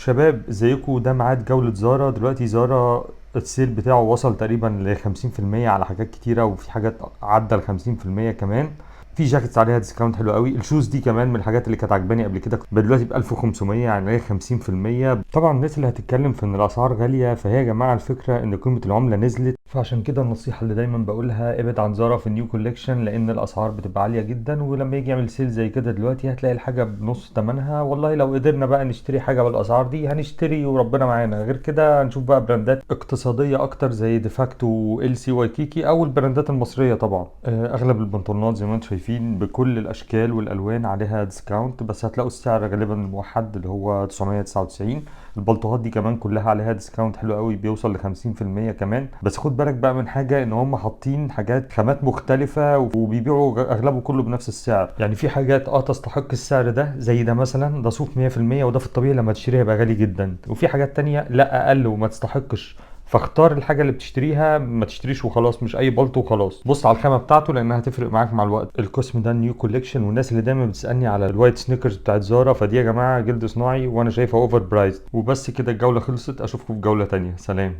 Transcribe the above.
شباب ازيكم؟ ده ميعاد جولة زارا. دلوقتي زارا السيل بتاعه وصل تقريبا ل50% على حاجات كتيرة، وفي حاجات عدى ال50% كمان. في جاكيتس عليها ديسكاونت حلو قوي. الشوز دي كمان من الحاجات اللي كانت عجباني قبل كده، دلوقتي ب 1500، يعني عليها 50%. طبعا الناس اللي هتتكلم في ان الاسعار غالية، فهي يا جماعة الفكرة ان قيمة العملة نزلت. فعشان كده النصيحة اللي دايما بقولها ابعد عن زارا في النيو كوليكشن، لان الاسعار بتبقى عالية جدا، ولما يجي يعمل سيل زي كده دلوقتي هتلاقي الحاجة بنص ثمنها. والله لو قدرنا بقى نشتري حاجة بالاسعار دي هنشتري وربنا معانا، غير كده هنشوف بقى براندات اقتصادية اكتر زي ديفاكتو وال سي وايكيكي او البراندات المصرية. طبعا اغلب البنطلونات زي ما انتم شايفين بكل الاشكال والالوان عليها ديسكاونت، بس هتلاقوا السعر غالبا الموحد اللي هو 999. البلطوهات دي كمان كلها عليها ديسكاونت حلو قوي، بيوصل ل 50% كمان. بس خد بالك بقى من حاجه، ان هم حاطين حاجات خامات مختلفه وبيبيعوا اغلبه كله بنفس السعر. يعني في حاجات تستحق السعر ده، زي ده مثلا، ده صوف 100%، وده في الطبيعي لما تشتريه هيبقى غالي جدا. وفي حاجات تانية لا، اقل وما تستحقش. فاختار الحاجه اللي بتشتريها، ما تشتريش وخلاص، مش اي بلطو وخلاص. بص على الخامه بتاعته لانها هتفرق معاك مع الوقت. القسم ده نيو كوليكشن، والناس اللي دايما بتسالني على الوايت سنيكرز بتاعت زارا، فدي يا جماعه جلد صناعي وانا شايفها اوفر برايزد. وبس كده، الجوله خلصت. اشوفكم في جوله تانية. سلام.